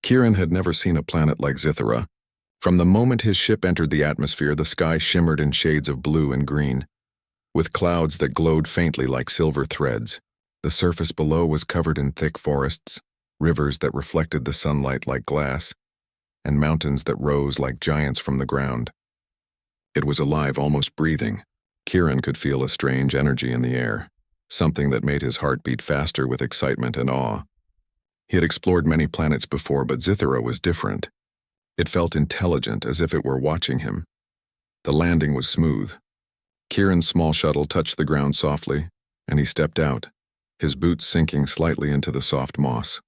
Kieran had never seen a planet like Zithera. From the moment his ship entered the atmosphere, the sky shimmered in shades of blue and green, with clouds that glowed faintly like silver threads. The surface below was covered in thick forests, rivers that reflected the sunlight like glass, and mountains that rose like giants from the ground. It was alive, almost breathing. Kieran could feel a strange energy in the air, something that made his heart beat faster with excitement and awe. He had explored many planets before, but Zithera was different. It felt intelligent, as if it were watching him. The landing was smooth. Kieran's small shuttle touched the ground softly, and he stepped out, his boots sinking slightly into the soft moss.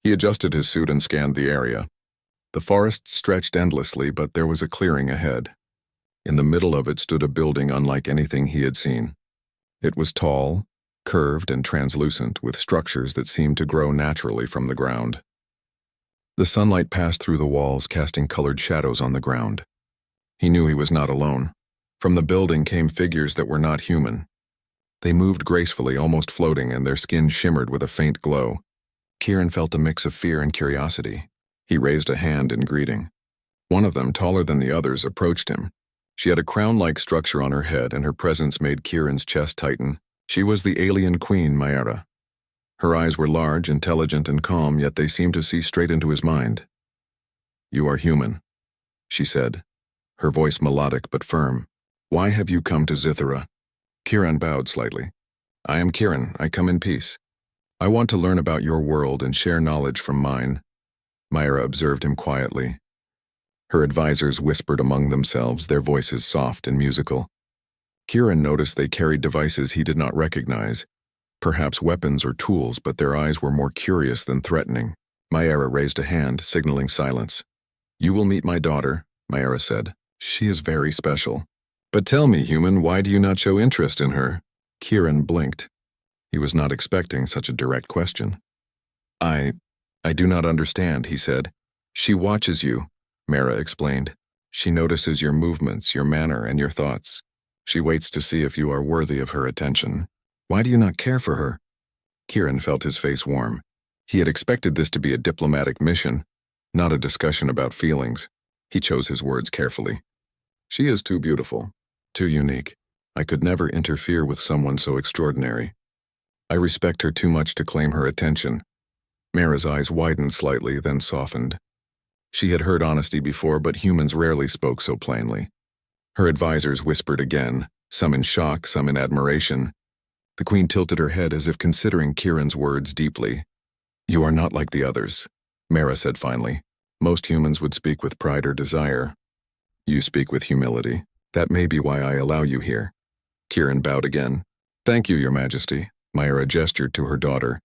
He adjusted his suit and scanned the area. The forest stretched endlessly, but there was a clearing ahead. In the middle of it stood a building unlike anything he had seen. It was tall, curved, and translucent, with structures that seemed to grow naturally from the ground. The sunlight passed through the walls, casting colored shadows on the ground. He knew he was not alone. From the building came figures that were not human. They moved gracefully, almost floating, and their skin shimmered with a faint glow. Kieran felt a mix of fear and curiosity. He raised a hand in greeting. One of them, taller than the others, approached him. She had a crown-like structure on her head, and her presence made Kieran's chest tighten. She was the alien queen, Mayra. Her eyes were large, intelligent, and calm, yet they seemed to see straight into his mind. "You are human," she said, her voice melodic but firm. "Why have you come to Zithera?" Kieran bowed slightly. "I am Kieran. I come in peace. I want to learn about your world and share knowledge from mine." Mayra observed him quietly. Her advisors whispered among themselves, their voices soft and musical. Kieran noticed they carried devices he did not recognize, perhaps weapons or tools, but their eyes were more curious than threatening. Mayra raised a hand, signaling silence. "You will meet my daughter," Mayra said. "She is very special. But tell me, human, why do you not show interest in her?" Kieran blinked. He was not expecting such a direct question. I do not understand," he said. "She watches you," Mayra explained. "She notices your movements, your manner, and your thoughts. She waits to see if you are worthy of her attention. Why do you not care for her?" Kieran felt his face warm. He had expected this to be a diplomatic mission, not a discussion about feelings. He chose his words carefully. "She is too beautiful, too unique. I could never interfere with someone so extraordinary. I respect her too much to claim her attention." Mayra's eyes widened slightly, then softened. She had heard honesty before, but humans rarely spoke so plainly. Her advisors whispered again, some in shock, some in admiration. The queen tilted her head as if considering Kieran's words deeply. "You are not like the others," Mayra said finally. "Most humans would speak with pride or desire. You speak with humility. That may be why I allow you here." Kieran bowed again. "Thank you, Your Majesty." Mayra gestured to her daughter.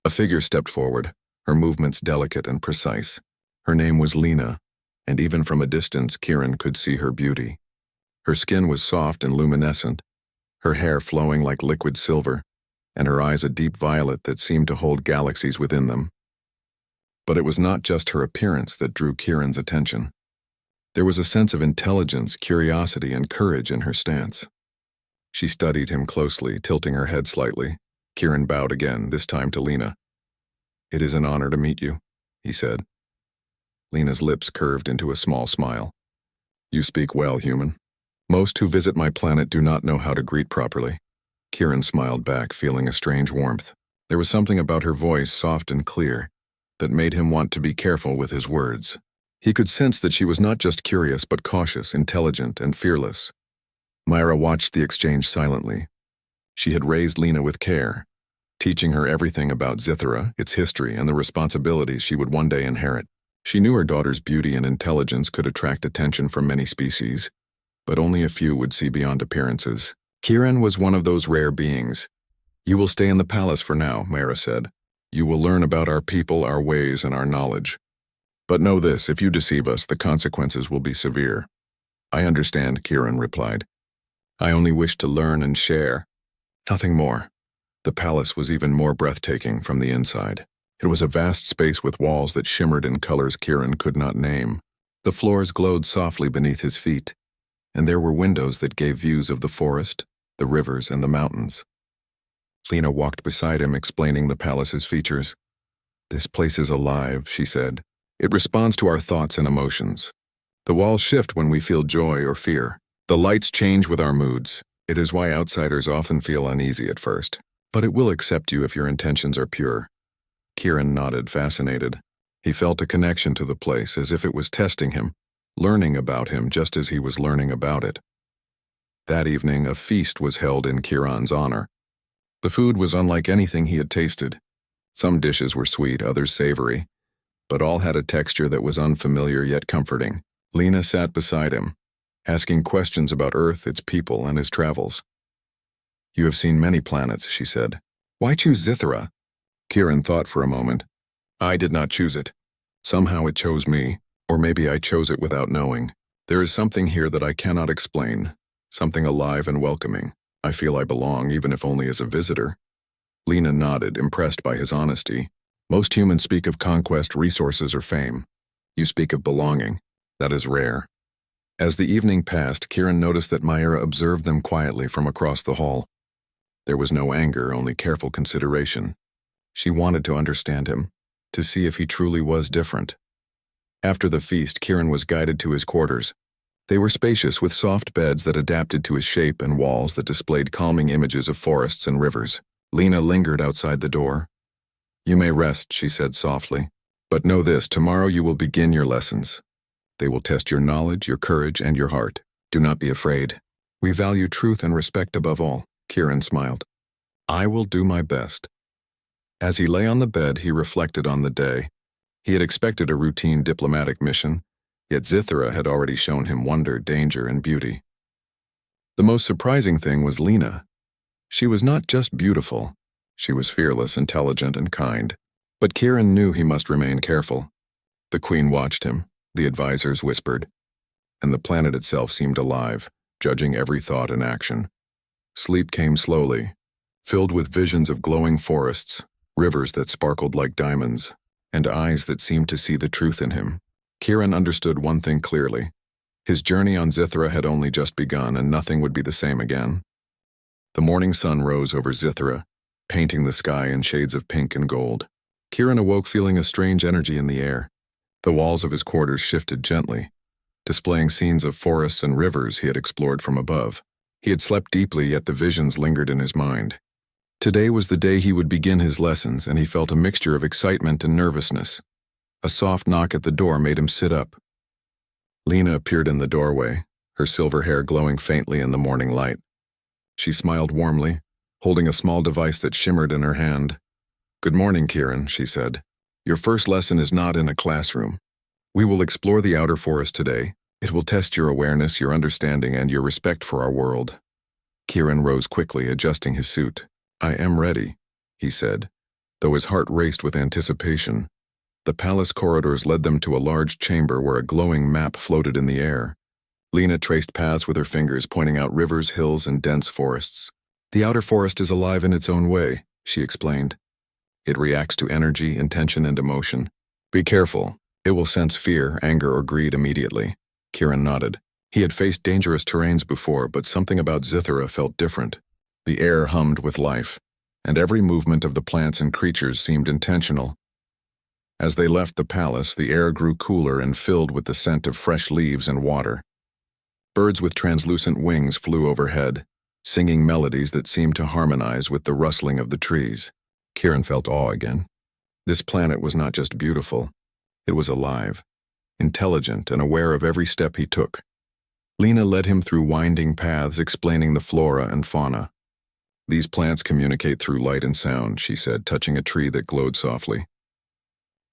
A figure stepped forward, her movements delicate and precise. Her name was Lena, and even from a distance Kieran could see her beauty. Her skin was soft and luminescent, her hair flowing like liquid silver, and her eyes a deep violet that seemed to hold galaxies within them. But it was not just her appearance that drew Kieran's attention. There was a sense of intelligence, curiosity, and courage in her stance. She studied him closely, tilting her head slightly. Kieran bowed again, this time to Lena. "It is an honor to meet you," he said. Lena's lips curved into a small smile. "You speak well, human. Most who visit my planet do not know how to greet properly." Kieran smiled back, feeling a strange warmth. There was something about her voice, soft and clear, that made him want to be careful with his words. He could sense that she was not just curious, but cautious, intelligent, and fearless. Mayra watched the exchange silently. She had raised Lena with care, teaching her everything about Zithera, its history, and the responsibilities she would one day inherit. She knew her daughter's beauty and intelligence could attract attention from many species, but only a few would see beyond appearances. Kieran was one of those rare beings. "You will stay in the palace for now," Mayra said. "You will learn about our people, our ways, and our knowledge. But know this, if you deceive us, the consequences will be severe." "I understand," Kieran replied. "I only wish to learn and share. Nothing more." The palace was even more breathtaking from the inside. It was a vast space with walls that shimmered in colors Kieran could not name. The floors glowed softly beneath his feet, and there were windows that gave views of the forest, the rivers, and the mountains. Lena walked beside him, explaining the palace's features. This place is alive, she said. It responds to our thoughts and emotions. The walls shift when we feel joy or fear. The lights change with our moods. It is why outsiders often feel uneasy at first. But it will accept you if your intentions are pure. Kieran nodded, fascinated. He felt a connection to the place, as if it was testing him, learning about him just as he was learning about it. That evening, a feast was held in Kieran's honor. The food was unlike anything he had tasted. Some dishes were sweet, others savory, but all had a texture that was unfamiliar yet comforting. Lena sat beside him, asking questions about Earth, its people, and his travels. You have seen many planets, she said. Why choose Zithra? Kieran thought for a moment. I did not choose it. Somehow it chose me, or maybe I chose it without knowing. There is something here that I cannot explain, something alive and welcoming. I feel I belong, even if only as a visitor. Lena nodded, impressed by his honesty. Most humans speak of conquest, resources, or fame. You speak of belonging. That is rare. As the evening passed, Kieran noticed that Myra observed them quietly from across the hall. There was no anger, only careful consideration. She wanted to understand him, to see if he truly was different. After the feast, Kieran was guided to his quarters. They were spacious, with soft beds that adapted to his shape and walls that displayed calming images of forests and rivers. Lena lingered outside the door. You may rest, she said softly. But know this, tomorrow you will begin your lessons. They will test your knowledge, your courage, and your heart. Do not be afraid. We value truth and respect above all. Kieran smiled. I will do my best. As he lay on the bed, he reflected on the day. He had expected a routine diplomatic mission, yet Zithra had already shown him wonder, danger, and beauty. The most surprising thing was Lena. She was not just beautiful. She was fearless, intelligent, and kind. But Kieran knew he must remain careful. The Queen watched him, the advisors whispered, and the planet itself seemed alive, judging every thought and action. Sleep came slowly, filled with visions of glowing forests, rivers that sparkled like diamonds, and eyes that seemed to see the truth in him. Kieran understood one thing clearly. His journey on Zithra had only just begun, and nothing would be the same again. The morning sun rose over Zithra, painting the sky in shades of pink and gold. Kieran awoke feeling a strange energy in the air. The walls of his quarters shifted gently, displaying scenes of forests and rivers he had explored from above. He had slept deeply, yet the visions lingered in his mind. Today was the day he would begin his lessons, and he felt a mixture of excitement and nervousness. A soft knock at the door made him sit up. Lena appeared in the doorway, her silver hair glowing faintly in the morning light. She smiled warmly, holding a small device that shimmered in her hand. Good morning, Kieran, she said. Your first lesson is not in a classroom. We will explore the outer forest today. It will test your awareness, your understanding, and your respect for our world. Kieran rose quickly, adjusting his suit. I am ready, he said, though his heart raced with anticipation. The palace corridors led them to a large chamber where a glowing map floated in the air. Lena traced paths with her fingers, pointing out rivers, hills, and dense forests. The outer forest is alive in its own way, she explained. It reacts to energy, intention, and emotion. Be careful. It will sense fear, anger, or greed immediately. Kieran nodded. He had faced dangerous terrains before, but something about Zithra felt different. The air hummed with life, and every movement of the plants and creatures seemed intentional. As they left the palace, the air grew cooler and filled with the scent of fresh leaves and water. Birds with translucent wings flew overhead, singing melodies that seemed to harmonize with the rustling of the trees. Kieran felt awe again. This planet was not just beautiful, it was alive, intelligent, and aware of every step he took. Lena led him through winding paths explaining the flora and fauna. These plants communicate through light and sound, she said, touching a tree that glowed softly.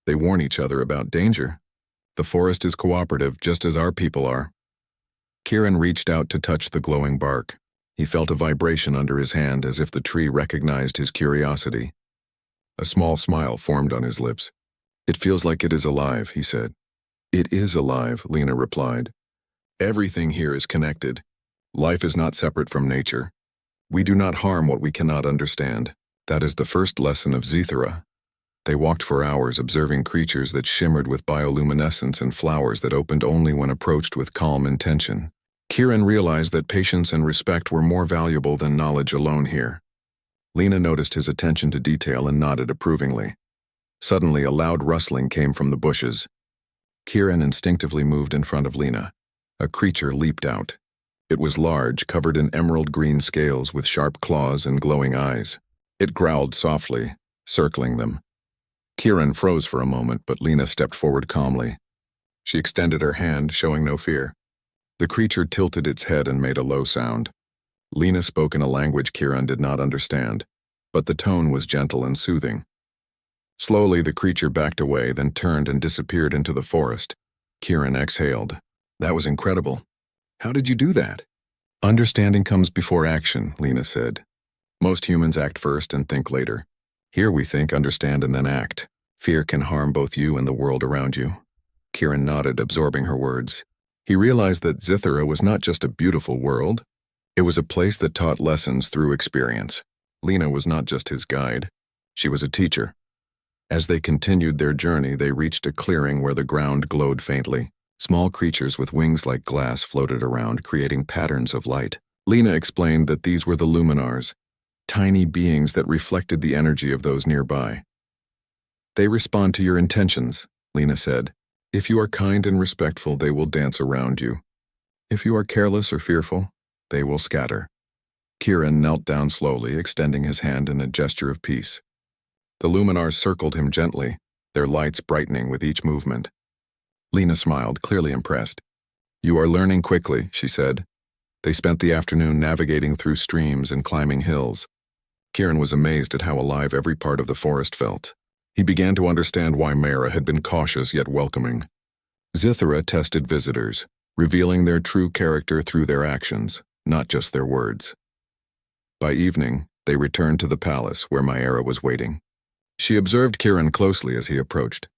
They warn each other about danger. The forest is cooperative, just as our people are. Kieran reached out to touch the glowing bark. He felt a vibration under his hand, as if the tree recognized his curiosity. A small smile formed on his lips. It feels like it is alive, he said. It is alive, Lena replied. Everything here is connected. Life is not separate from nature. We do not harm what we cannot understand. That is the first lesson of Zithra. They walked for hours, observing creatures that shimmered with bioluminescence and flowers that opened only when approached with calm intention. Kieran realized that patience and respect were more valuable than knowledge alone here. Lena noticed his attention to detail and nodded approvingly. Suddenly, a loud rustling came from the bushes. Kieran instinctively moved in front of Lena. A creature leaped out. It was large, covered in emerald green scales with sharp claws and glowing eyes. It growled softly, circling them. Kieran froze for a moment, but Lena stepped forward calmly. She extended her hand, showing no fear. The creature tilted its head and made a low sound. Lena spoke in a language Kieran did not understand, but the tone was gentle and soothing. Slowly, the creature backed away, then turned and disappeared into the forest. Kieran exhaled. That was incredible. How did you do that? Understanding comes before action, Lena said. Most humans act first and think later. Here we think, understand, and then act. Fear can harm both you and the world around you. Kieran nodded, absorbing her words. He realized that Zithera was not just a beautiful world. It was a place that taught lessons through experience. Lena was not just his guide. She was a teacher. As they continued their journey, they reached a clearing where the ground glowed faintly. Small creatures with wings like glass floated around, creating patterns of light. Lena explained that these were the Luminars, tiny beings that reflected the energy of those nearby. They respond to your intentions, Lena said. If you are kind and respectful, they will dance around you. If you are careless or fearful, they will scatter. Kieran knelt down slowly, extending his hand in a gesture of peace. The Luminars circled him gently, their lights brightening with each movement. Lena smiled, clearly impressed. You are learning quickly, she said. They spent the afternoon navigating through streams and climbing hills. Kieran was amazed at how alive every part of the forest felt. He began to understand why Mara had been cautious yet welcoming. Zithera tested visitors, revealing their true character through their actions, not just their words. By evening, they returned to the palace where Mara was waiting. She observed Kieran closely as he approached.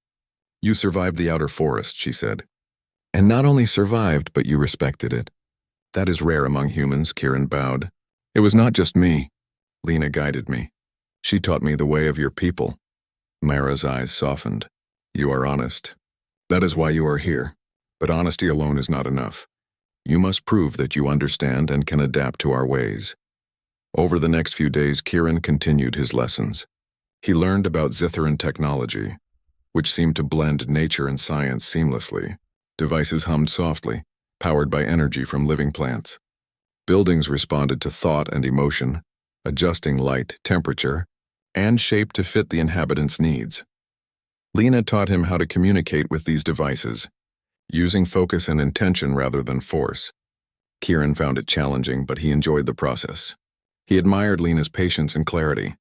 You survived the outer forest, she said. And not only survived, but you respected it. That is rare among humans, Kieran bowed. It was not just me. Lena guided me. She taught me the way of your people. Mara's eyes softened. You are honest. That is why you are here. But honesty alone is not enough. You must prove that you understand and can adapt to our ways. Over the next few days, Kieran continued his lessons. He learned about Zitheran technology, which seemed to blend nature and science seamlessly. Devices hummed softly, powered by energy from living plants. Buildings responded to thought and emotion, adjusting light, temperature, and shape to fit the inhabitants' needs. Lena taught him how to communicate with these devices, using focus and intention rather than force. Kieran found it challenging, but he enjoyed the process. He admired Lena's patience and clarity.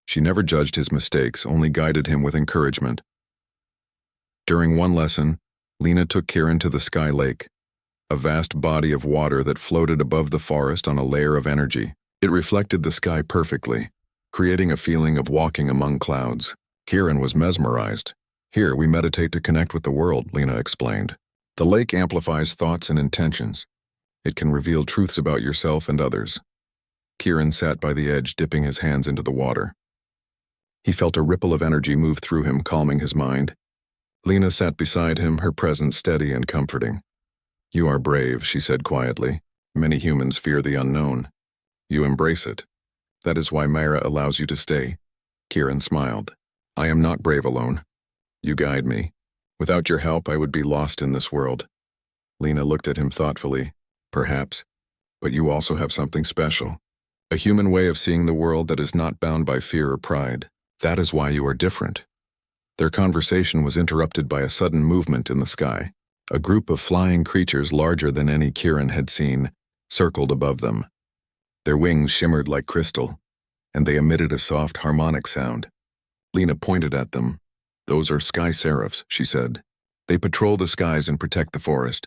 She never judged his mistakes, only guided him with encouragement. During one lesson, Lena took Kieran to the Sky Lake, a vast body of water that floated above the forest on a layer of energy. It reflected the sky perfectly, creating a feeling of walking among clouds. Kieran was mesmerized. Here, we meditate to connect with the world, Lena explained. The lake amplifies thoughts and intentions. It can reveal truths about yourself and others. Kieran sat by the edge, dipping his hands into the water. He felt a ripple of energy move through him, calming his mind. Lena sat beside him, her presence steady and comforting. You are brave, she said quietly. Many humans fear the unknown. You embrace it. That is why Myra allows you to stay. Kieran smiled. I am not brave alone. You guide me. Without your help, I would be lost in this world. Lena looked at him thoughtfully. Perhaps. But you also have something special. A human way of seeing the world that is not bound by fear or pride. That is why you are different. Their conversation was interrupted by a sudden movement in the sky. A group of flying creatures larger than any Kieran had seen circled above them. Their wings shimmered like crystal, and they emitted a soft harmonic sound. Lena pointed at them. Those are sky seraphs, she said. They patrol the skies and protect the forest.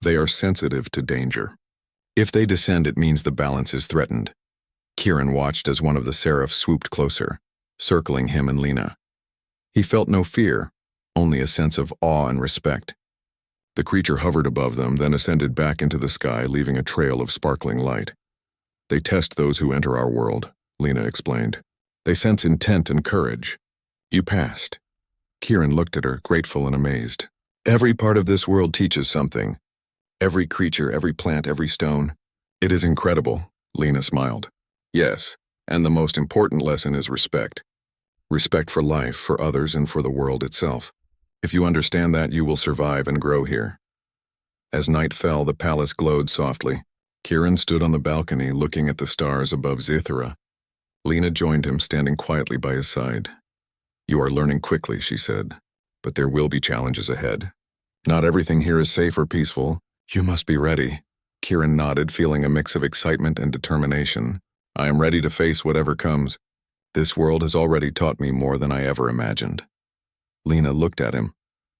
They are sensitive to danger. If they descend, it means the balance is threatened. Kieran watched as one of the seraphs swooped closer, circling him and Lena. He felt no fear, only a sense of awe and respect. The creature hovered above them, then ascended back into the sky, leaving a trail of sparkling light. They test those who enter our world, Lena explained. They sense intent and courage. You passed. Kieran looked at her, grateful and amazed. Every part of this world teaches something. Every creature, every plant, every stone. It is incredible, Lena smiled. Yes, and the most important lesson is respect. Respect for life, for others, and for the world itself. If you understand that, you will survive and grow here. As night fell, the palace glowed softly. Kieran stood on the balcony looking at the stars above Zithra. Lena joined him, standing quietly by his side. "You are learning quickly," she said, "but there will be challenges ahead. Not everything here is safe or peaceful. You must be ready." Kieran nodded, feeling a mix of excitement and determination. "I am ready to face whatever comes. This world has already taught me more than I ever imagined." Lena looked at him,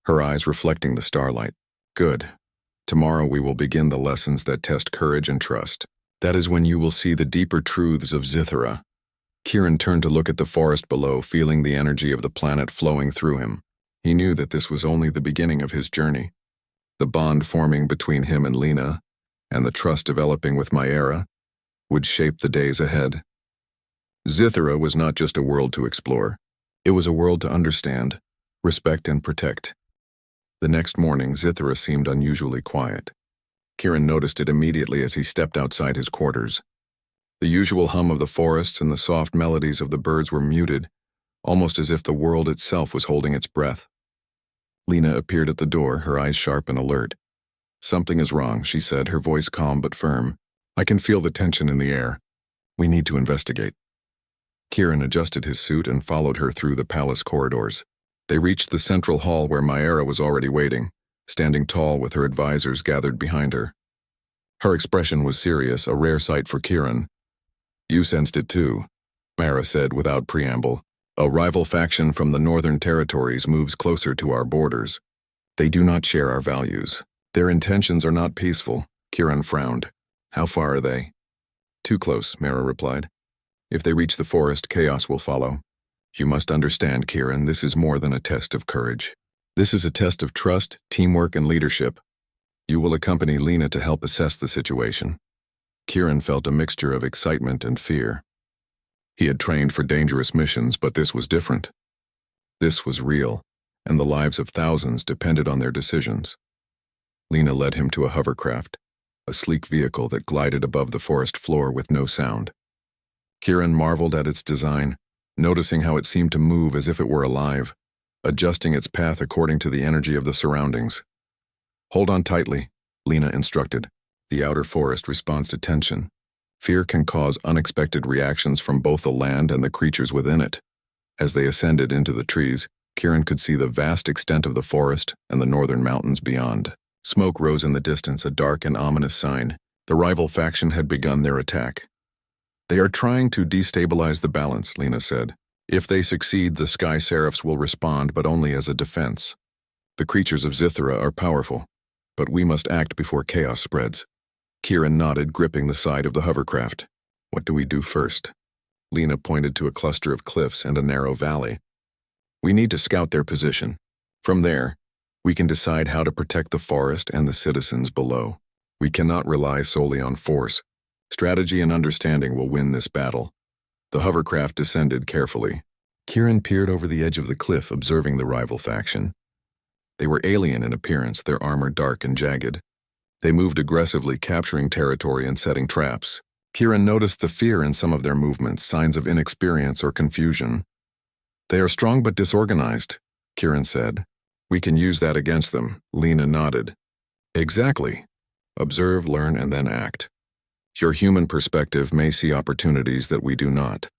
her eyes reflecting the starlight. "Good. Tomorrow we will begin the lessons that test courage and trust. That is when you will see the deeper truths of Zithra." Kieran turned to look at the forest below, feeling the energy of the planet flowing through him. He knew that this was only the beginning of his journey. The bond forming between him and Lena, and the trust developing with Myera, would shape the days ahead. Zithra was not just a world to explore. It was a world to understand, respect, and protect. The next morning, Zithra seemed unusually quiet. Kieran noticed it immediately as he stepped outside his quarters. The usual hum of the forests and the soft melodies of the birds were muted, almost as if the world itself was holding its breath. Lena appeared at the door, her eyes sharp and alert. "Something is wrong," she said, her voice calm but firm. "I can feel the tension in the air. We need to investigate." Kieran adjusted his suit and followed her through the palace corridors. They reached the central hall where Myera was already waiting, standing tall with her advisors gathered behind her. Her expression was serious, a rare sight for Kieran. "You sensed it too," Myera said without preamble. "A rival faction from the northern territories moves closer to our borders. They do not share our values. Their intentions are not peaceful." Kieran frowned. "How far are they?" "Too close," Myera replied. "If they reach the forest, chaos will follow. You must understand, Kieran, this is more than a test of courage. This is a test of trust, teamwork, and leadership. You will accompany Lena to help assess the situation." Kieran felt a mixture of excitement and fear. He had trained for dangerous missions, but this was different. This was real, and the lives of thousands depended on their decisions. Lena led him to a hovercraft, a sleek vehicle that glided above the forest floor with no sound. Kieran marveled at its design, noticing how it seemed to move as if it were alive, adjusting its path according to the energy of the surroundings. "Hold on tightly," Lena instructed. The outer forest responds to tension. Fear can cause unexpected reactions from both the land and the creatures within it. As they ascended into the trees, Kieran could see the vast extent of the forest and the northern mountains beyond. Smoke rose in the distance, a dark and ominous sign. The rival faction had begun their attack. "They are trying to destabilize the balance," Lena said. "If they succeed, the Sky Seraphs will respond, but only as a defense. The creatures of Zithra are powerful, but we must act before chaos spreads." Kieran nodded, gripping the side of the hovercraft. "What do we do first?" Lena pointed to a cluster of cliffs and a narrow valley. "We need to scout their position. From there, we can decide how to protect the forest and the citizens below. We cannot rely solely on force. Strategy and understanding will win this battle." The hovercraft descended carefully. Kieran peered over the edge of the cliff, observing the rival faction. They were alien in appearance, their armor dark and jagged. They moved aggressively, capturing territory and setting traps. Kieran noticed the fear in some of their movements, signs of inexperience or confusion. "They are strong but disorganized," Kieran said. "We can use that against them." Lena nodded. "Exactly. Observe, learn, and then act. Your human perspective may see opportunities that we do not."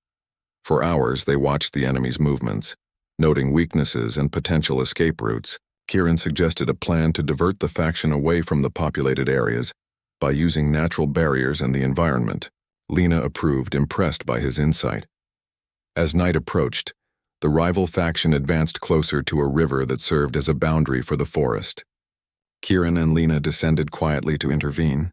For hours, they watched the enemy's movements, noting weaknesses and potential escape routes. Kieran suggested a plan to divert the faction away from the populated areas by using natural barriers and the environment. Lena approved, impressed by his insight. As night approached, the rival faction advanced closer to a river that served as a boundary for the forest. Kieran and Lena descended quietly to intervene.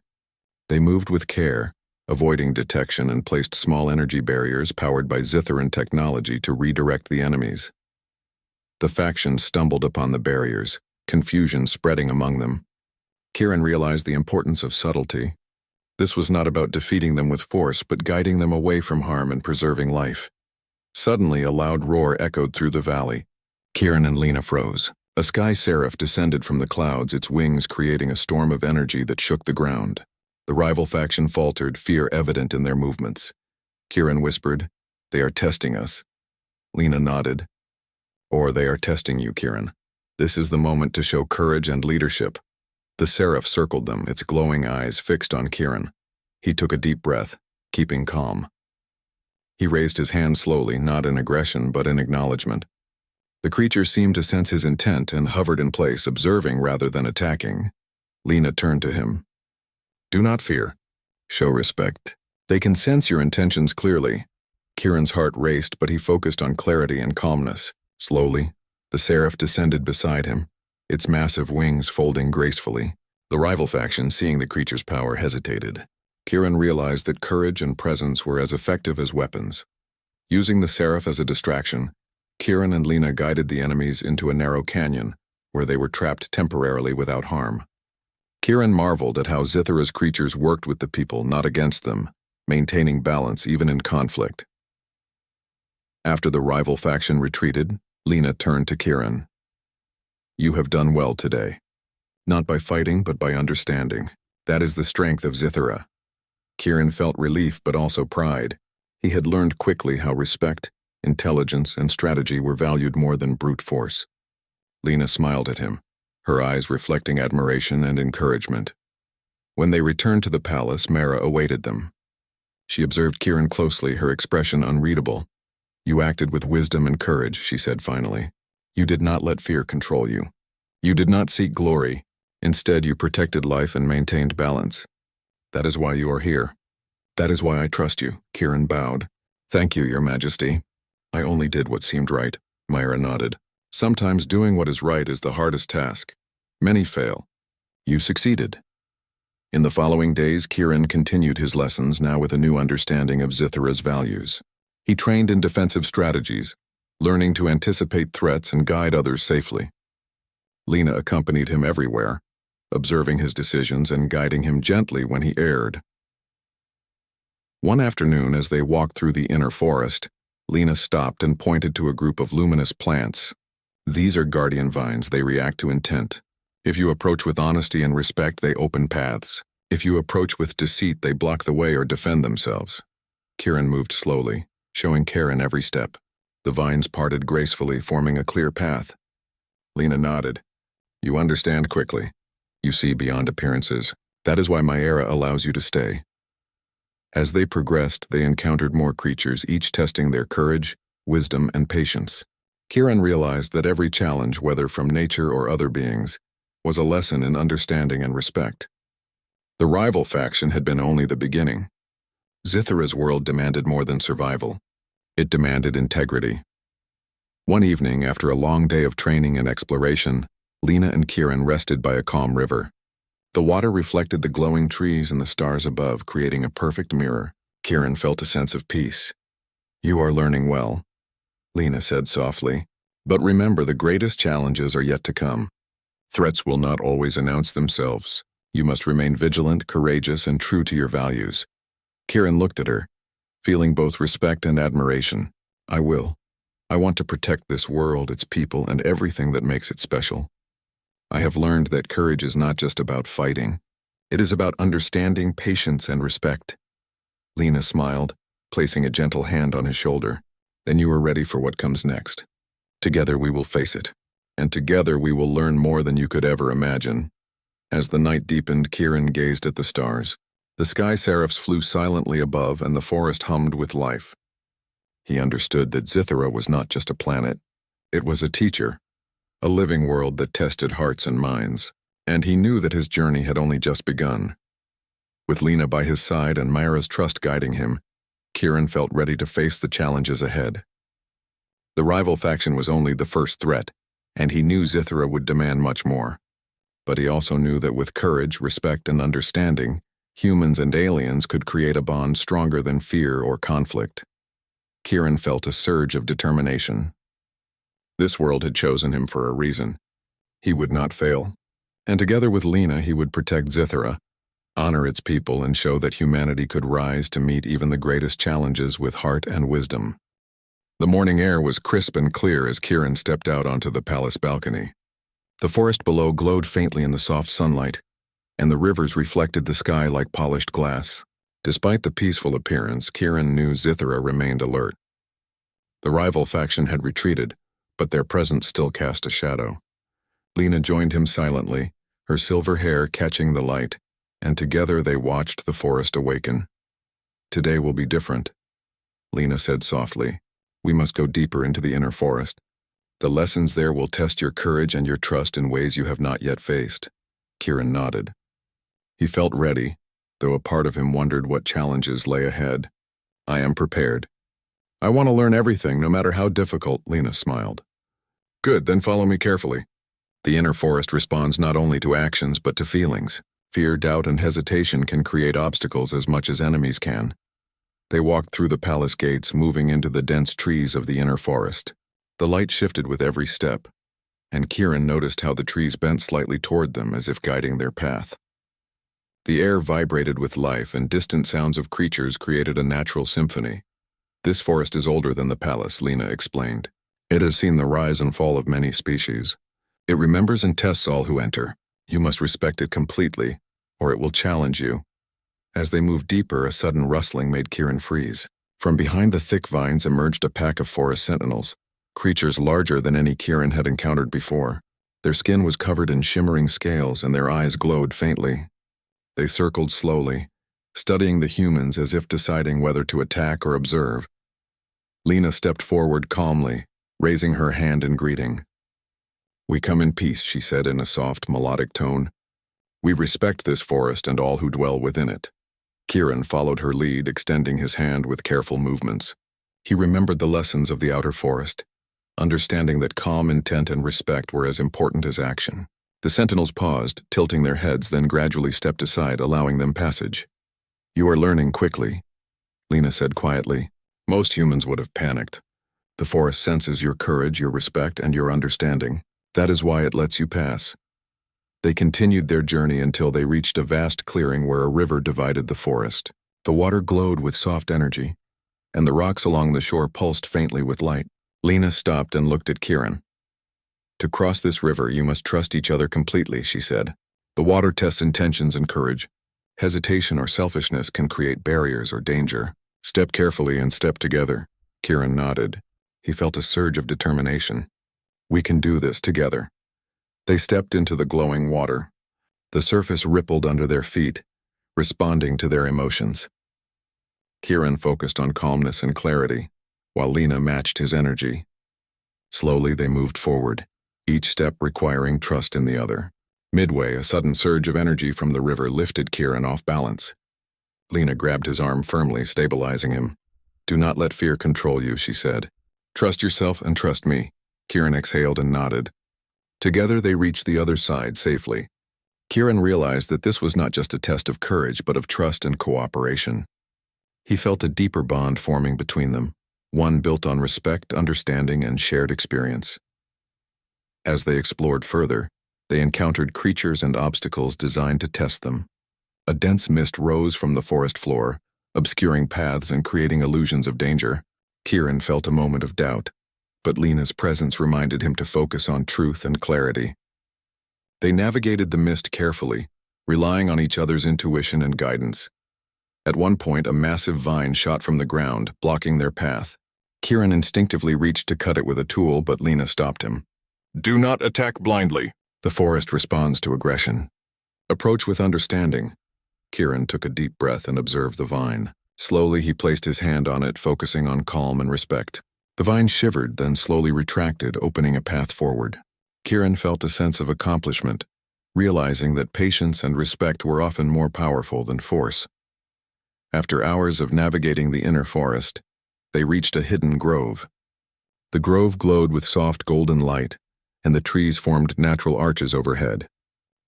They moved with care, avoiding detection, and placed small energy barriers powered by Zithran technology to redirect the enemies. The faction stumbled upon the barriers, confusion spreading among them. Kieran realized the importance of subtlety. This was not about defeating them with force, but guiding them away from harm and preserving life. Suddenly, a loud roar echoed through the valley. Kieran and Lena froze. A sky seraph descended from the clouds, its wings creating a storm of energy that shook the ground. The rival faction faltered, fear evident in their movements. Kieran whispered, "They are testing us." Lena nodded. Or they are testing you, Kieran. This is the moment to show courage and leadership. The seraph circled them, its glowing eyes fixed on Kieran. He took a deep breath, keeping calm. He raised his hand slowly, not in aggression but in acknowledgement. The creature seemed to sense his intent and hovered in place, observing rather than attacking. Lena turned to him. Do not fear. Show respect. They can sense your intentions clearly. Kieran's heart raced, but he focused on clarity and calmness. Slowly, the seraph descended beside him, its massive wings folding gracefully. The rival faction, seeing the creature's power, hesitated. Kieran realized that courage and presence were as effective as weapons. Using the seraph as a distraction, Kieran and Lena guided the enemies into a narrow canyon, where they were trapped temporarily without harm. Kieran marveled at how Zithra's creatures worked with the people, not against them, maintaining balance even in conflict. After the rival faction retreated, Lena turned to Kieran. You have done well today. Not by fighting, but by understanding. That is the strength of Zithra. Kieran felt relief but also pride. He had learned quickly how respect, intelligence, and strategy were valued more than brute force. Lena smiled at him, her eyes reflecting admiration and encouragement. When they returned to the palace, Mara awaited them. She observed Kieran closely, her expression unreadable. You acted with wisdom and courage, she said finally. You did not let fear control you. You did not seek glory. Instead, you protected life and maintained balance. That is why you are here. That is why I trust you, Kieran bowed. Thank you, Your Majesty. I only did what seemed right, Myra nodded. Sometimes doing what is right is the hardest task. Many fail. You succeeded. In the following days, Kieran continued his lessons, now with a new understanding of Zithra's values. He trained in defensive strategies, learning to anticipate threats and guide others safely. Lena accompanied him everywhere, observing his decisions and guiding him gently when he erred. One afternoon, as they walked through the inner forest, Lena stopped and pointed to a group of luminous plants. These are guardian vines. They react to intent. If you approach with honesty and respect, they open paths. If you approach with deceit, they block the way or defend themselves. Kieran moved slowly, showing care in every step. The vines parted gracefully, forming a clear path. Lena nodded. You understand quickly. You see beyond appearances. That is why Myra allows you to stay. As they progressed, they encountered more creatures, each testing their courage, wisdom, and patience. Kieran realized that every challenge, whether from nature or other beings, was a lesson in understanding and respect. The rival faction had been only the beginning. Zithra's world demanded more than survival. It demanded integrity. One evening, after a long day of training and exploration, Lena and Kieran rested by a calm river. The water reflected the glowing trees and the stars above, creating a perfect mirror. Kieran felt a sense of peace. You are learning well, Lena said softly. But remember, the greatest challenges are yet to come. Threats will not always announce themselves. You must remain vigilant, courageous, and true to your values. Kieran looked at her, feeling both respect and admiration. I will. I want to protect this world, its people, and everything that makes it special. I have learned that courage is not just about fighting. It is about understanding, patience, and respect. Lena smiled, placing a gentle hand on his shoulder. Then you are ready for what comes next. Together we will face it. And together we will learn more than you could ever imagine. As the night deepened, Kieran gazed at the stars. The sky seraphs flew silently above, and the forest hummed with life. He understood that Zithra was not just a planet. It was a teacher, a living world that tested hearts and minds. And he knew that his journey had only just begun. With Lena by his side and Myra's trust guiding him, Kieran felt ready to face the challenges ahead. The rival faction was only the first threat, and he knew Zithra would demand much more. But he also knew that with courage, respect, and understanding, humans and aliens could create a bond stronger than fear or conflict. Kieran felt a surge of determination. This world had chosen him for a reason. He would not fail. And together with Lena, he would protect Zithra, honor its people, and show that humanity could rise to meet even the greatest challenges with heart and wisdom. The morning air was crisp and clear as Kieran stepped out onto the palace balcony. The forest below glowed faintly in the soft sunlight, and the rivers reflected the sky like polished glass. Despite the peaceful appearance, Kieran knew Zithra remained alert. The rival faction had retreated, but their presence still cast a shadow. Lena joined him silently, her silver hair catching the light, and together they watched the forest awaken. "Today will be different," Lena said softly. "We must go deeper into the inner forest. The lessons there will test your courage and your trust in ways you have not yet faced." Kieran nodded. He felt ready, though a part of him wondered what challenges lay ahead. "I am prepared. I want to learn everything, no matter how difficult," Lena smiled. "Good, then follow me carefully." The inner forest responds not only to actions but to feelings. Fear, doubt, and hesitation can create obstacles as much as enemies can. They walked through the palace gates, moving into the dense trees of the inner forest. The light shifted with every step, and Kieran noticed how the trees bent slightly toward them as if guiding their path. The air vibrated with life, and distant sounds of creatures created a natural symphony. "This forest is older than the palace," Lena explained. "It has seen the rise and fall of many species. It remembers and tests all who enter. You must respect it completely, or it will challenge you." As they moved deeper, a sudden rustling made Kieran freeze. From behind the thick vines emerged a pack of forest sentinels, creatures larger than any Kieran had encountered before. Their skin was covered in shimmering scales, and their eyes glowed faintly. They circled slowly, studying the humans as if deciding whether to attack or observe. Lena stepped forward calmly, raising her hand in greeting. "We come in peace," she said in a soft, melodic tone. "We respect this forest and all who dwell within it." Kieran followed her lead, extending his hand with careful movements. He remembered the lessons of the outer forest, understanding that calm intent and respect were as important as action. The sentinels paused, tilting their heads, then gradually stepped aside, allowing them passage. "You are learning quickly," Lena said quietly. "Most humans would have panicked. The forest senses your courage, your respect, and your understanding. That is why it lets you pass." They continued their journey until they reached a vast clearing where a river divided the forest. The water glowed with soft energy, and the rocks along the shore pulsed faintly with light. Lena stopped and looked at Kieran. "To cross this river, you must trust each other completely," she said. "The water tests intentions and courage. Hesitation or selfishness can create barriers or danger. Step carefully and step together." Kieran nodded. He felt a surge of determination. "We can do this together." They stepped into the glowing water. The surface rippled under their feet, responding to their emotions. Kieran focused on calmness and clarity, while Lena matched his energy. Slowly they moved forward, each step requiring trust in the other. Midway, a sudden surge of energy from the river lifted Kieran off balance. Lena grabbed his arm firmly, stabilizing him. "Do not let fear control you," she said. "Trust yourself and trust me." Kieran exhaled and nodded. Together they reached the other side safely. Kieran realized that this was not just a test of courage, but of trust and cooperation. He felt a deeper bond forming between them, one built on respect, understanding, and shared experience. As they explored further, they encountered creatures and obstacles designed to test them. A dense mist rose from the forest floor, obscuring paths and creating illusions of danger. Kieran felt a moment of doubt, but Lena's presence reminded him to focus on truth and clarity. They navigated the mist carefully, relying on each other's intuition and guidance. At one point, a massive vine shot from the ground, blocking their path. Kieran instinctively reached to cut it with a tool, but Lena stopped him. "Do not attack blindly." The forest responds to aggression. "Approach with understanding." Kieran took a deep breath and observed the vine. Slowly he placed his hand on it, focusing on calm and respect. The vine shivered, then slowly retracted, opening a path forward. Kieran felt a sense of accomplishment, realizing that patience and respect were often more powerful than force. After hours of navigating the inner forest, they reached a hidden grove. The grove glowed with soft golden light, and the trees formed natural arches overhead.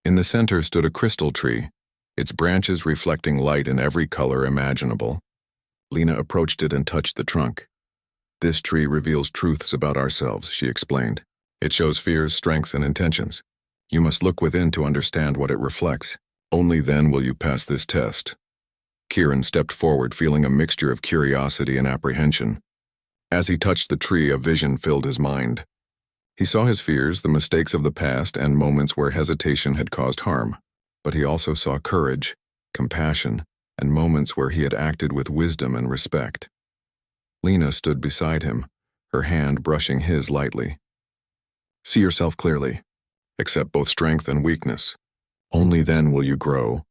In the center stood a crystal tree, its branches reflecting light in every color imaginable. Lena approached it and touched the trunk. "This tree reveals truths about ourselves," she explained. "It shows fears, strengths, and intentions. You must look within to understand what it reflects. Only then will you pass this test." Kieran stepped forward, feeling a mixture of curiosity and apprehension. As he touched the tree, a vision filled his mind. He saw his fears, the mistakes of the past, and moments where hesitation had caused harm. But he also saw courage, compassion, and moments where he had acted with wisdom and respect. Lena stood beside him, her hand brushing his lightly. See yourself clearly. Accept both strength and weakness. Only then will you grow.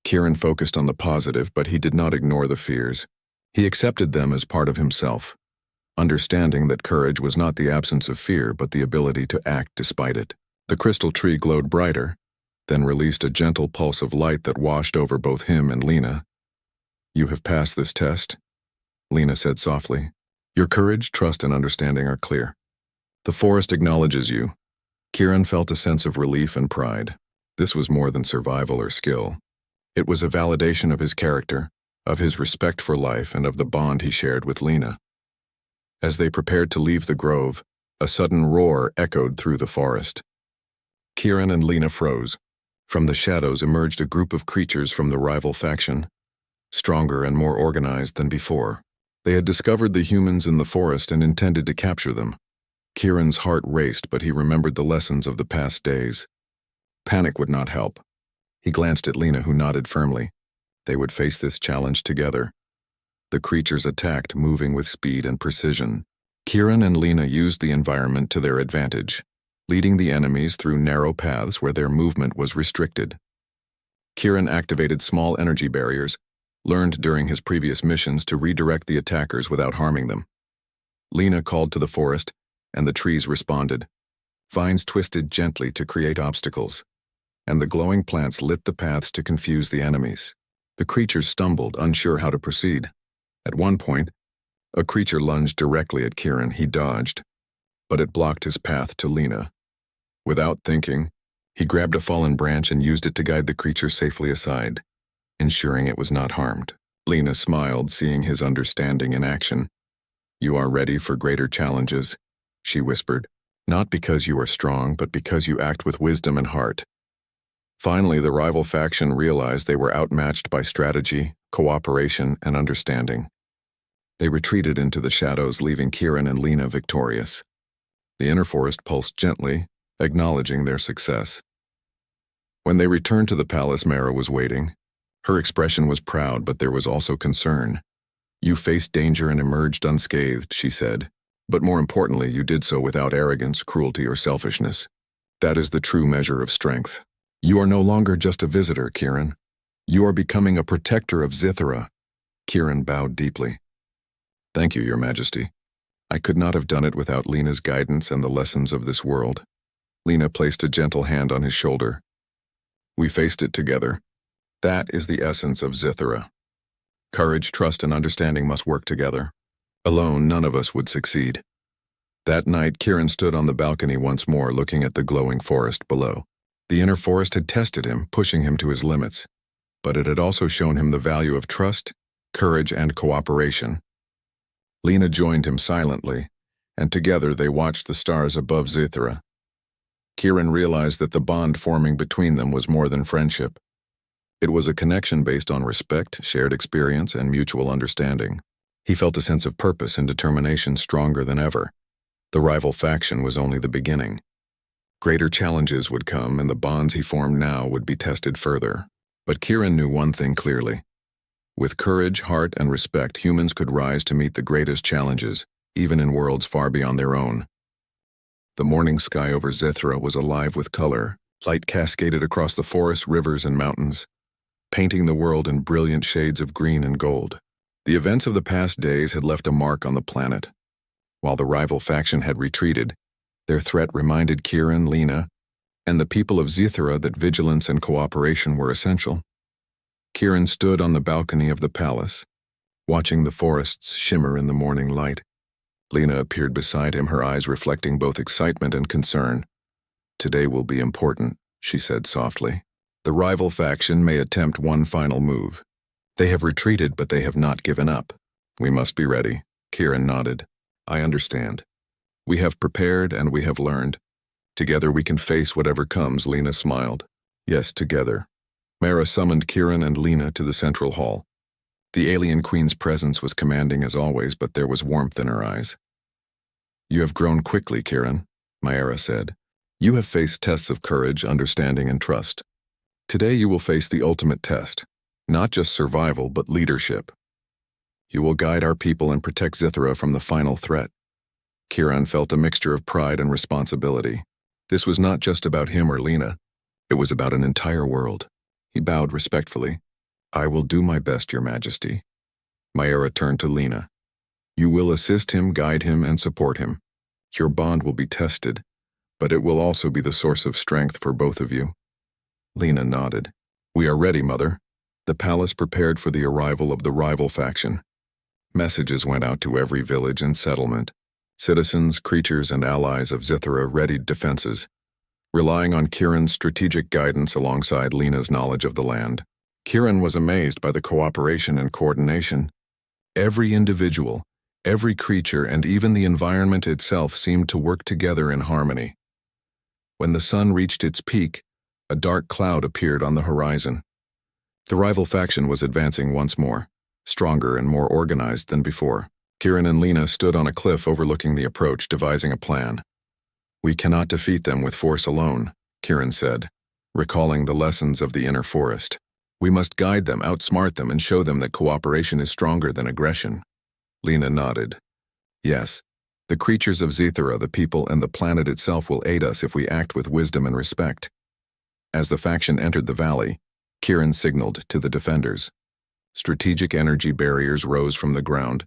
Kieran focused on the positive, but he did not ignore the fears. He accepted them as part of himself, understanding that courage was not the absence of fear, but the ability to act despite it. The crystal tree glowed brighter, then released a gentle pulse of light that washed over both him and Lena. You have passed this test, Lena said softly. Your courage, trust, and understanding are clear. The forest acknowledges you. Kieran felt a sense of relief and pride. This was more than survival or skill. It was a validation of his character, of his respect for life, and of the bond he shared with Lena. As they prepared to leave the grove, a sudden roar echoed through the forest. Kieran and Lena froze. From the shadows emerged a group of creatures from the rival faction, stronger and more organized than before. They had discovered the humans in the forest and intended to capture them. Kieran's heart raced, but he remembered the lessons of the past days. Panic would not help. He glanced at Lena, who nodded firmly. They would face this challenge together. The creatures attacked, moving with speed and precision. Kieran and Lena used the environment to their advantage, leading the enemies through narrow paths where their movement was restricted. Kieran activated small energy barriers, learned during his previous missions to redirect the attackers without harming them. Lena called to the forest, and the trees responded. Vines twisted gently to create obstacles, and the glowing plants lit the paths to confuse the enemies. The creatures stumbled, unsure how to proceed. At one point, a creature lunged directly at Kieran. He dodged, but it blocked his path to Lena. Without thinking, he grabbed a fallen branch and used it to guide the creature safely aside, ensuring it was not harmed. Lena smiled, seeing his understanding in action. You are ready for greater challenges, she whispered. Not because you are strong, but because you act with wisdom and heart. Finally, the rival faction realized they were outmatched by strategy, cooperation, and understanding. They retreated into the shadows, leaving Kieran and Lena victorious. The inner forest pulsed gently, acknowledging their success. When they returned to the palace, Mara was waiting. Her expression was proud, but there was also concern. You faced danger and emerged unscathed, she said. But more importantly, you did so without arrogance, cruelty, or selfishness. That is the true measure of strength. You are no longer just a visitor, Kieran. You are becoming a protector of Zithra. Kieran bowed deeply. Thank you, Your Majesty. I could not have done it without Lena's guidance and the lessons of this world. Lena placed a gentle hand on his shoulder. We faced it together. That is the essence of Zithra. Courage, trust, and understanding must work together. Alone, none of us would succeed. That night, Kieran stood on the balcony once more, looking at the glowing forest below. The inner forest had tested him, pushing him to his limits, but it had also shown him the value of trust, courage, and cooperation. Lena joined him silently, and together they watched the stars above Zithra. Kieran realized that the bond forming between them was more than friendship. It was a connection based on respect, shared experience, and mutual understanding. He felt a sense of purpose and determination stronger than ever. The rival faction was only the beginning. Greater challenges would come, and the bonds he formed now would be tested further. But Kieran knew one thing clearly. With courage, heart, and respect, humans could rise to meet the greatest challenges, even in worlds far beyond their own. The morning sky over Zithra was alive with color. Light cascaded across the forests, rivers, and mountains, painting the world in brilliant shades of green and gold. The events of the past days had left a mark on the planet. While the rival faction had retreated, their threat reminded Kieran, Lena, and the people of Zithra that vigilance and cooperation were essential. Kieran stood on the balcony of the palace, watching the forests shimmer in the morning light. Lena appeared beside him, her eyes reflecting both excitement and concern. Today will be important, she said softly. The rival faction may attempt one final move. They have retreated, but they have not given up. We must be ready. Kieran nodded. I understand. We have prepared and we have learned. Together we can face whatever comes, Lena smiled. Yes, together. Mara summoned Kieran and Lena to the central hall. The alien queen's presence was commanding as always, but there was warmth in her eyes. You have grown quickly, Kieran, Mara said. You have faced tests of courage, understanding, and trust. Today you will face the ultimate test. Not just survival, but leadership. You will guide our people and protect Zithra from the final threat. Kieran felt a mixture of pride and responsibility. This was not just about him or Lena. It was about an entire world. He bowed respectfully. "I will do my best, Your Majesty." Mayra turned to Lena. "You will assist him, guide him, and support him. Your bond will be tested, but it will also be the source of strength for both of you." Lena nodded. "We are ready, Mother." The palace prepared for the arrival of the rival faction. Messages went out to every village and settlement. Citizens, creatures, and allies of Zithra readied defenses, relying on Kieran's strategic guidance alongside Lena's knowledge of the land. Kieran was amazed by the cooperation and coordination. Every individual, every creature, and even the environment itself seemed to work together in harmony. When the sun reached its peak, a dark cloud appeared on the horizon. The rival faction was advancing once more, stronger and more organized than before. Kieran and Lena stood on a cliff overlooking the approach, devising a plan. "We cannot defeat them with force alone," Kieran said, recalling the lessons of the inner forest. "We must guide them, outsmart them, and show them that cooperation is stronger than aggression." Lena nodded. "Yes, the creatures of Zithra, the people, and the planet itself will aid us if we act with wisdom and respect." As the faction entered the valley, Kieran signaled to the defenders. Strategic energy barriers rose from the ground,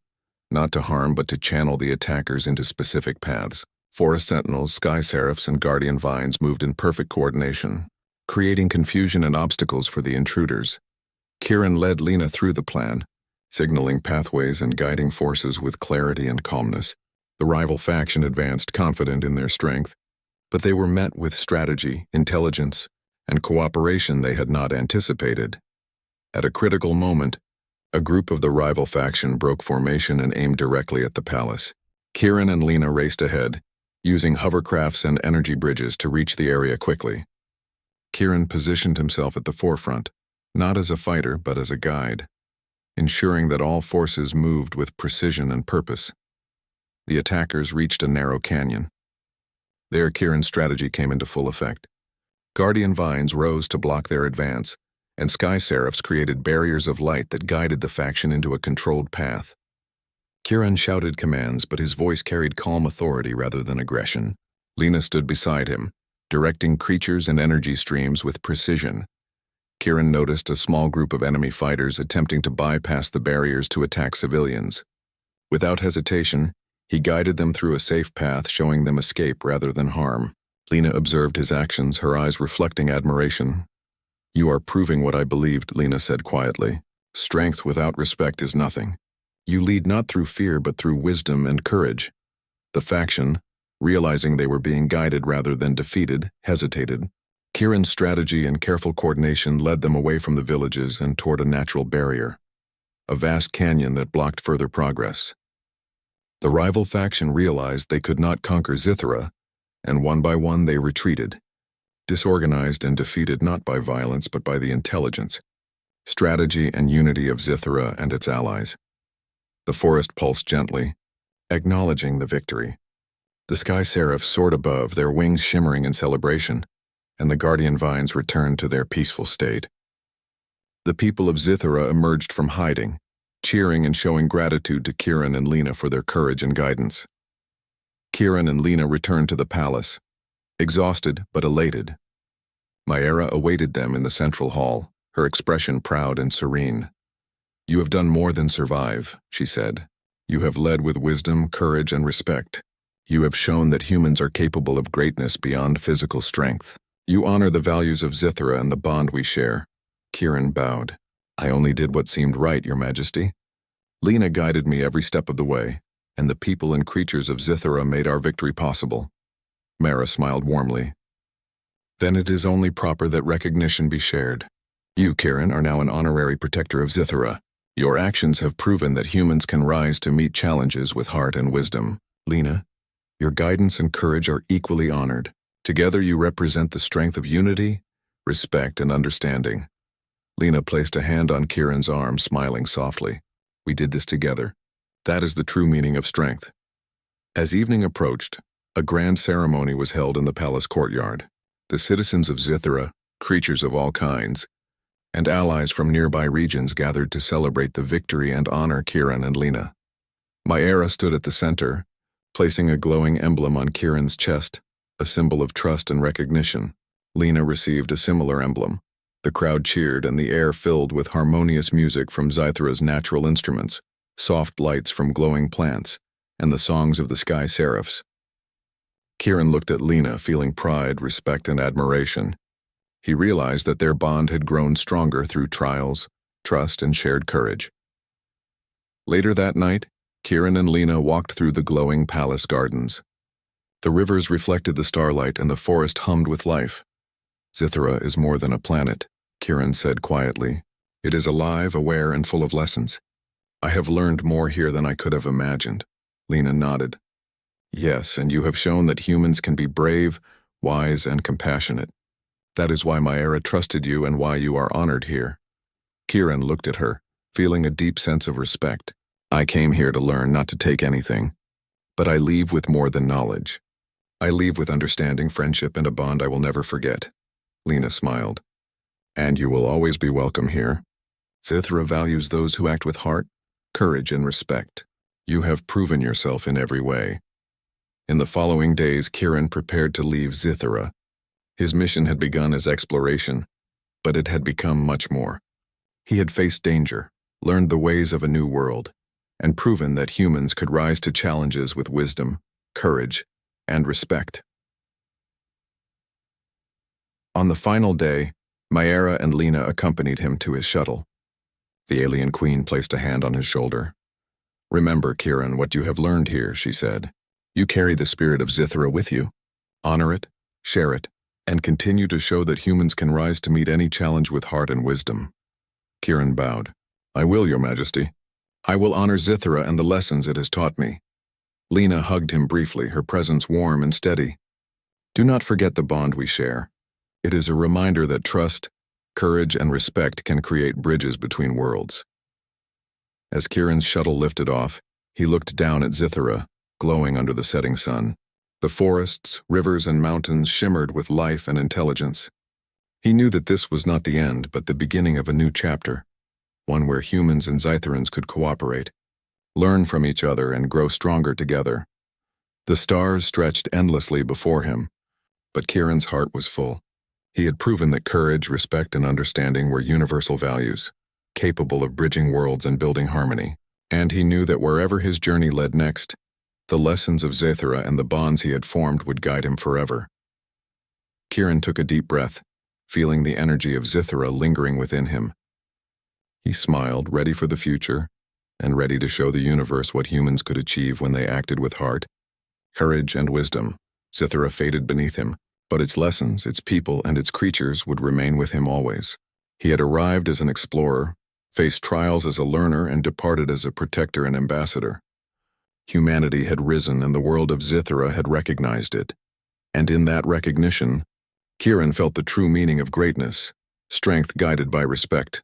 not to harm but to channel the attackers into specific paths. Forest sentinels, sky seraphs, and guardian vines moved in perfect coordination, creating confusion and obstacles for the intruders. Kieran led Lena through the plan, signaling pathways and guiding forces with clarity and calmness. The rival faction advanced confident in their strength, but they were met with strategy, intelligence, and cooperation they had not anticipated. At a critical moment, a group of the rival faction broke formation and aimed directly at the palace. Kieran and Lena raced ahead, using hovercrafts and energy bridges to reach the area quickly. Kieran positioned himself at the forefront, not as a fighter but as a guide, ensuring that all forces moved with precision and purpose. The attackers reached a narrow canyon. There, Kieran's strategy came into full effect. Guardian vines rose to block their advance, and sky seraphs created barriers of light that guided the faction into a controlled path. Kieran shouted commands, but his voice carried calm authority rather than aggression. Lena stood beside him, directing creatures and energy streams with precision. Kieran noticed a small group of enemy fighters attempting to bypass the barriers to attack civilians. Without hesitation, he guided them through a safe path, showing them escape rather than harm. Lena observed his actions, her eyes reflecting admiration. "You are proving what I believed," Lena said quietly. "Strength without respect is nothing. You lead not through fear but through wisdom and courage." The faction, realizing they were being guided rather than defeated, hesitated. Kieran's strategy and careful coordination led them away from the villages and toward a natural barrier, a vast canyon that blocked further progress. The rival faction realized they could not conquer Zithra, and one by one they retreated, disorganized and defeated not by violence but by the intelligence, strategy, and unity of Zithra and its allies. The forest pulsed gently, acknowledging the victory. The sky seraphs soared above, their wings shimmering in celebration, and the guardian vines returned to their peaceful state. The people of Zithra emerged from hiding, cheering and showing gratitude to Kieran and Lena for their courage and guidance. Kieran and Lena returned to the palace, exhausted but elated. Mayra awaited them in the central hall, her expression proud and serene. "You have done more than survive," she said. "You have led with wisdom, courage, and respect. You have shown that humans are capable of greatness beyond physical strength. You honor the values of Zithra and the bond we share." Kieran bowed. "I only did what seemed right, Your Majesty. Lena guided me every step of the way, and the people and creatures of Zithra made our victory possible." Mayra smiled warmly. "Then it is only proper that recognition be shared. You, Kieran, are now an honorary protector of Zithra. Your actions have proven that humans can rise to meet challenges with heart and wisdom. Lena, your guidance and courage are equally honored. Together you represent the strength of unity, respect, and understanding." Lena placed a hand on Kieran's arm, smiling softly. "We did this together. That is the true meaning of strength." As evening approached, a grand ceremony was held in the palace courtyard. The citizens of Zithra, creatures of all kinds, and allies from nearby regions gathered to celebrate the victory and honor Kieran and Lena. Mayra stood at the center, placing a glowing emblem on Kieran's chest, a symbol of trust and recognition. Lena received a similar emblem. The crowd cheered and the air filled with harmonious music from Zythera's natural instruments, soft lights from glowing plants, and the songs of the sky seraphs. Kieran looked at Lena, feeling pride, respect, and admiration. He realized that their bond had grown stronger through trials, trust, and shared courage. Later that night, Kieran and Lena walked through the glowing palace gardens. The rivers reflected the starlight and the forest hummed with life. Zythera is more than a planet, Kieran said quietly. It is alive, aware, and full of lessons. I have learned more here than I could have imagined. Lena nodded. Yes, and you have shown that humans can be brave, wise, and compassionate. That is why Myra trusted you and why you are honored here. Kieran looked at her, feeling a deep sense of respect. I came here to learn, not to take anything. But I leave with more than knowledge. I leave with understanding, friendship, and a bond I will never forget. Lena smiled. And you will always be welcome here. Zythera values those who act with heart, courage, and respect. You have proven yourself in every way. In the following days, Kieran prepared to leave Zythera. His mission had begun as exploration, but it had become much more. He had faced danger, learned the ways of a new world, and proven that humans could rise to challenges with wisdom, courage, and respect. On the final day, Myra and Lena accompanied him to his shuttle. The alien queen placed a hand on his shoulder. Remember, Kieran, what you have learned here, she said. You carry the spirit of Zythera with you. Honor it, share it, and continue to show that humans can rise to meet any challenge with heart and wisdom. Kieran bowed. I will, Your Majesty. I will honor Zythera and the lessons it has taught me. Lena hugged him briefly, her presence warm and steady. Do not forget the bond we share. It is a reminder that trust, courage, and respect can create bridges between worlds. As Kieran's shuttle lifted off, he looked down at Zythera, glowing under the setting sun. The forests, rivers, and mountains shimmered with life and intelligence. He knew that this was not the end, but the beginning of a new chapter, one where humans and Zytherans could cooperate, learn from each other, and grow stronger together. The stars stretched endlessly before him, but Kieran's heart was full. He had proven that courage, respect, and understanding were universal values, capable of bridging worlds and building harmony. And he knew that wherever his journey led next, the lessons of Zythera and the bonds he had formed would guide him forever. Kieran took a deep breath, feeling the energy of Zythera lingering within him. He smiled, ready for the future, and ready to show the universe what humans could achieve when they acted with heart, courage, and wisdom. Zythera faded beneath him, but its lessons, its people, and its creatures would remain with him always. He had arrived as an explorer, faced trials as a learner, and departed as a protector and ambassador. Humanity had risen, and the world of Zythera had recognized it. And in that recognition, Kieran felt the true meaning of greatness, strength guided by respect,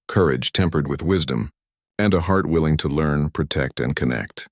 courage tempered with wisdom, and a heart willing to learn, protect, and connect.